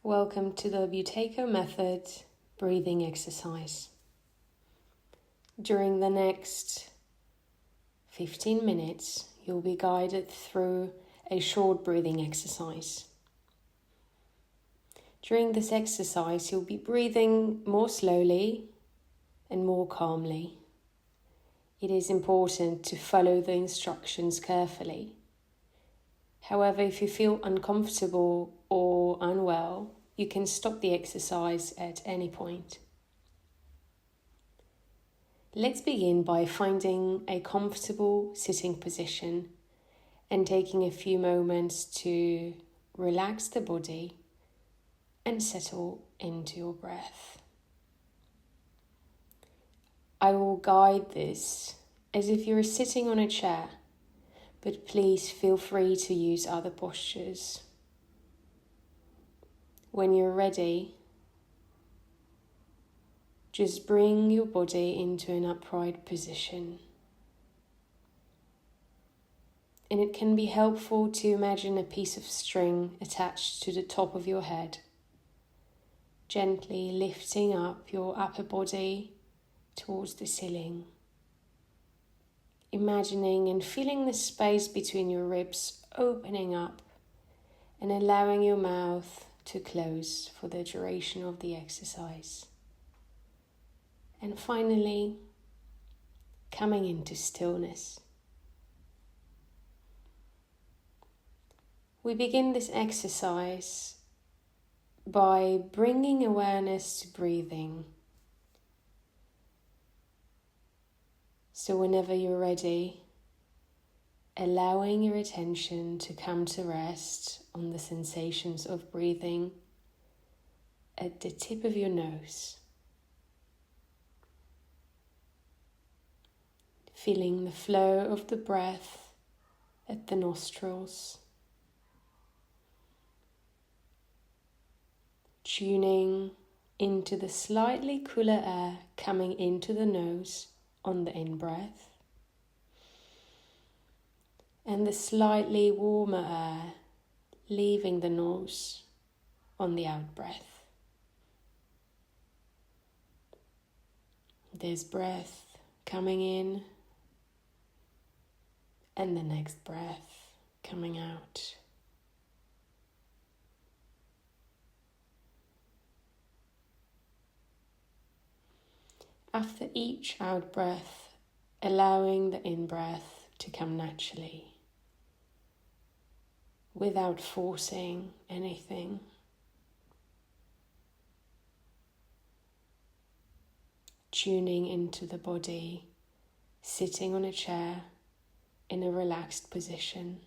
Welcome to the Buteyko method breathing exercise. During the next 15 minutes, you'll be guided through a short breathing exercise. During this exercise, you'll be breathing more slowly and more calmly. It is important to follow the instructions carefully. However, if you feel uncomfortable or unwell, you can stop the exercise at any point. Let's begin by finding a comfortable sitting position and taking a few moments to relax the body and settle into your breath. I will guide this as if you were sitting on a chair, but please feel free to use other postures. When you're ready, just bring your body into an upright position. And it can be helpful to imagine a piece of string attached to the top of your head, gently lifting up your upper body towards the ceiling. Imagining and feeling the space between your ribs opening up and allowing your mouth to close for the duration of the exercise. And finally, coming into stillness. We begin this exercise by bringing awareness to breathing. So whenever you're ready, allowing your attention to come to rest on the sensations of breathing at the tip of your nose. Feeling the flow of the breath at the nostrils. Tuning into the slightly cooler air coming into the nose on the in-breath, and the slightly warmer air leaving the nose on the out-breath. This breath coming in, and the next breath coming out. After each out-breath, allowing the in-breath to come naturally, without forcing anything. Tuning into the body, sitting on a chair in a relaxed position.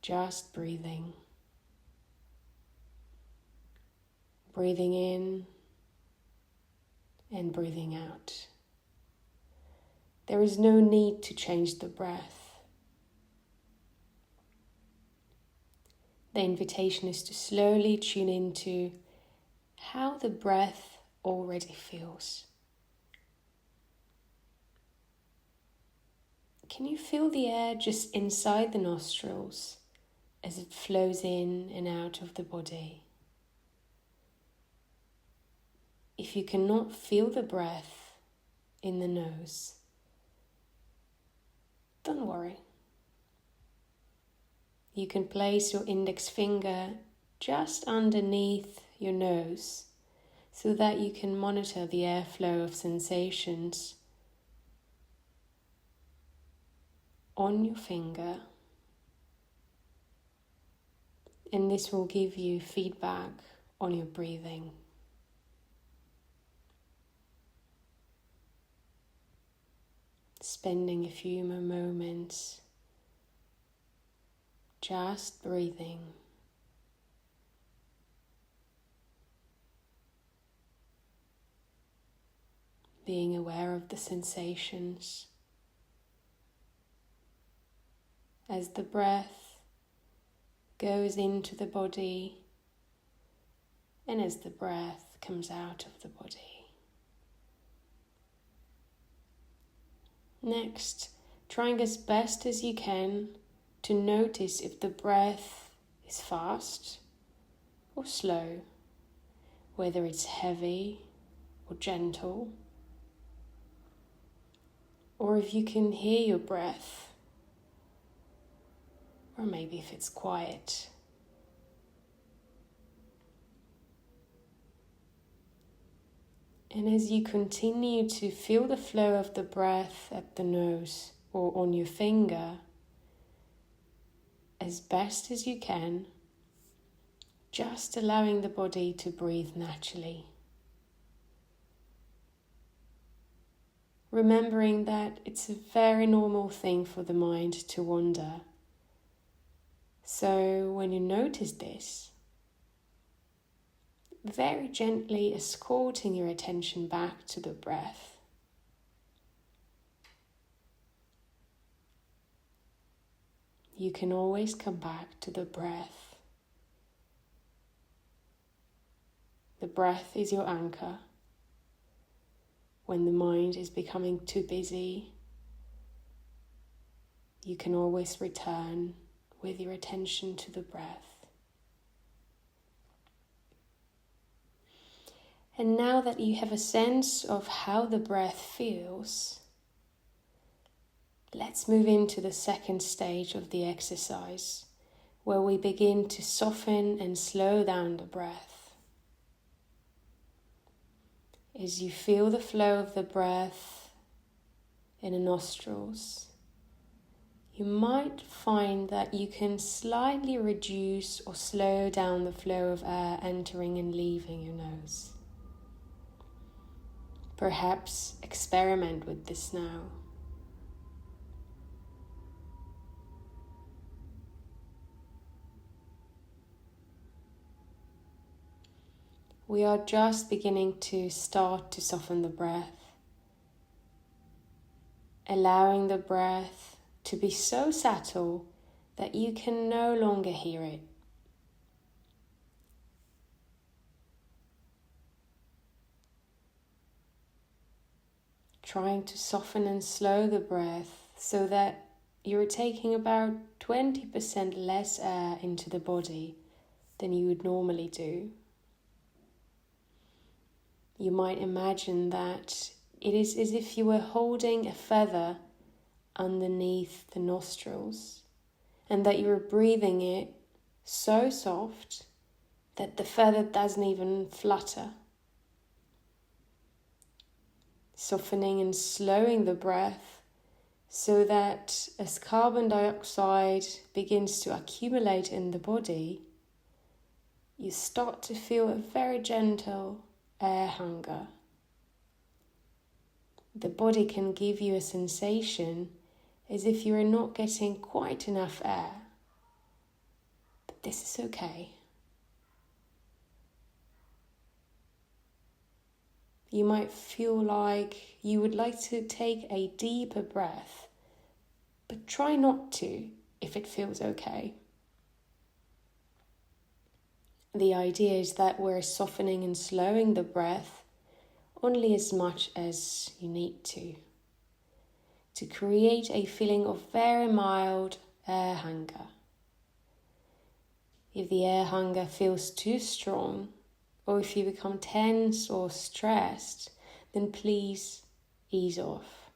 Just breathing. Breathing in and breathing out. There is no need to change the breath. The invitation is to slowly tune into how the breath already feels. Can you feel the air just inside the nostrils as it flows in and out of the body? If you cannot feel the breath in the nose, don't worry. You can place your index finger just underneath your nose so that you can monitor the airflow of sensations on your finger. And this will give you feedback on your breathing. Spending a few more moments just breathing. Being aware of the sensations as the breath goes into the body and as the breath comes out of the body. Next, trying as best as you can to notice if the breath is fast or slow, whether it's heavy or gentle, or if you can hear your breath, or maybe if it's quiet. And as you continue to feel the flow of the breath at the nose or on your finger, as best as you can, just allowing the body to breathe naturally. Remembering that it's a very normal thing for the mind to wander. So when you notice this, very gently escorting your attention back to the breath. You can always come back to the breath. The breath is your anchor. When the mind is becoming too busy, you can always return with your attention to the breath. And now that you have a sense of how the breath feels, let's move into the second stage of the exercise, where we begin to soften and slow down the breath. As you feel the flow of the breath in the nostrils, you might find that you can slightly reduce or slow down the flow of air entering and leaving your nose. Perhaps experiment with this now. We are just beginning to start to soften the breath, allowing the breath to be so subtle that you can no longer hear it. Trying to soften and slow the breath so that you're taking about 20% less air into the body than you would normally do. You might imagine that it is as if you were holding a feather underneath the nostrils and that you were breathing it so soft that the feather doesn't even flutter. Softening and slowing the breath so that as carbon dioxide begins to accumulate in the body, you start to feel a very gentle air hunger. The body can give you a sensation as if you are not getting quite enough air. But this is okay. You might feel like you would like to take a deeper breath, but try not to if it feels okay. The idea is that we're softening and slowing the breath only as much as you need to create a feeling of very mild air hunger. If the air hunger feels too strong, or if you become tense or stressed, then please ease off.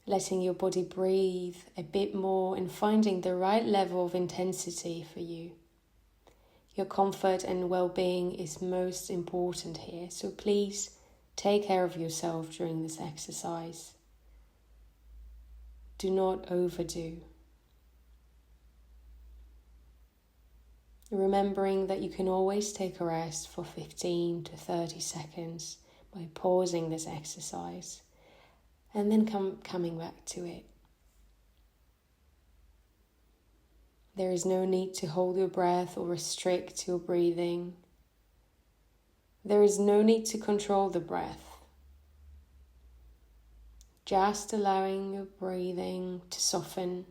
Letting your body breathe a bit more and finding the right level of intensity for you. Your comfort and well-being is most important here, so please take care of yourself during this exercise. Do not overdo. Remembering that you can always take a rest for 15 to 30 seconds by pausing this exercise and then coming back to it. There is no need to hold your breath or restrict your breathing. There is no need to control the breath. Just allowing your breathing to soften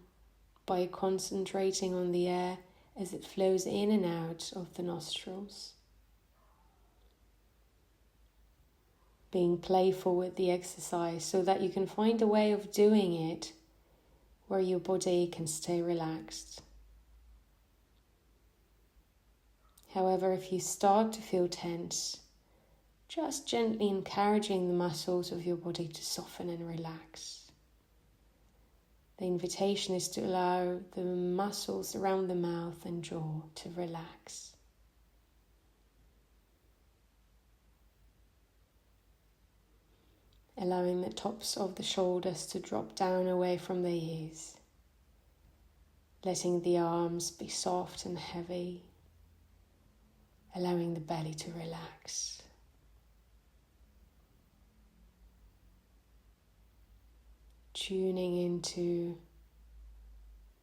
by concentrating on the air as it flows in and out of the nostrils. Being playful with the exercise so that you can find a way of doing it where your body can stay relaxed. However, if you start to feel tense, just gently encouraging the muscles of your body to soften and relax. The invitation is to allow the muscles around the mouth and jaw to relax. Allowing the tops of the shoulders to drop down away from the ears. Letting the arms be soft and heavy. Allowing the belly to relax. Tuning into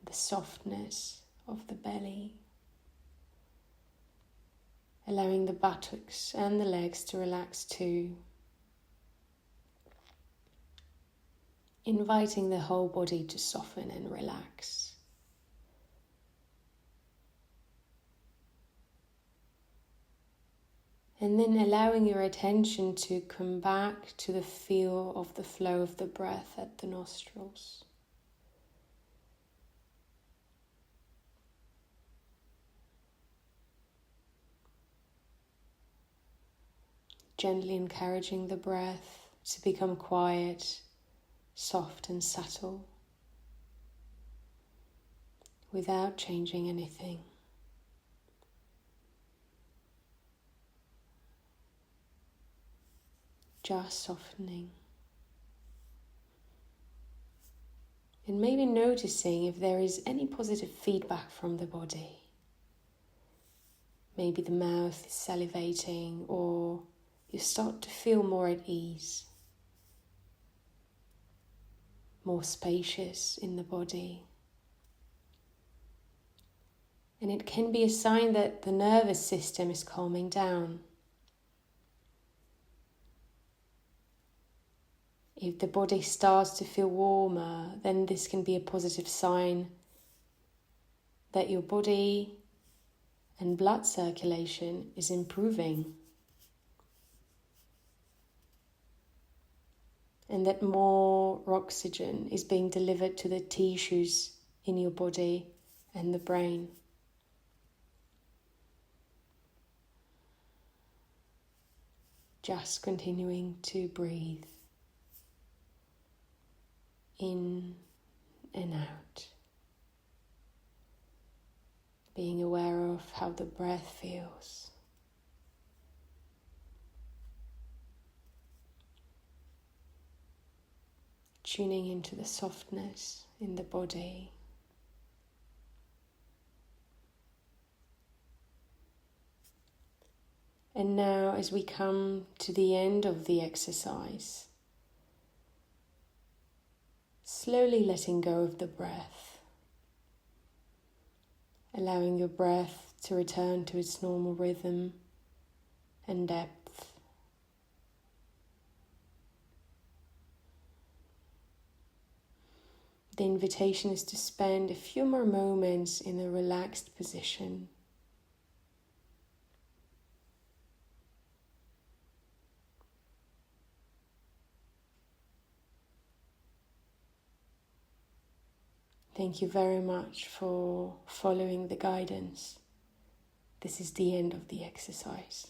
the softness of the belly. Allowing the buttocks and the legs to relax too. Inviting the whole body to soften and relax. And then allowing your attention to come back to the feel of the flow of the breath at the nostrils. Gently encouraging the breath to become quiet, soft and subtle, without changing anything. Just softening. And maybe noticing if there is any positive feedback from the body. Maybe the mouth is salivating, or you start to feel more at ease, more spacious in the body. And it can be a sign that the nervous system is calming down. If the body starts to feel warmer, then this can be a positive sign that your body and blood circulation is improving. And that more oxygen is being delivered to the tissues in your body and the brain. Just continuing to breathe in and out. Being aware of how the breath feels. Tuning into the softness in the body. And now, as we come to the end of the exercise, slowly letting go of the breath, allowing your breath to return to its normal rhythm and depth. The invitation is to spend a few more moments in a relaxed position. Thank you very much for following the guidance. This is the end of the exercise.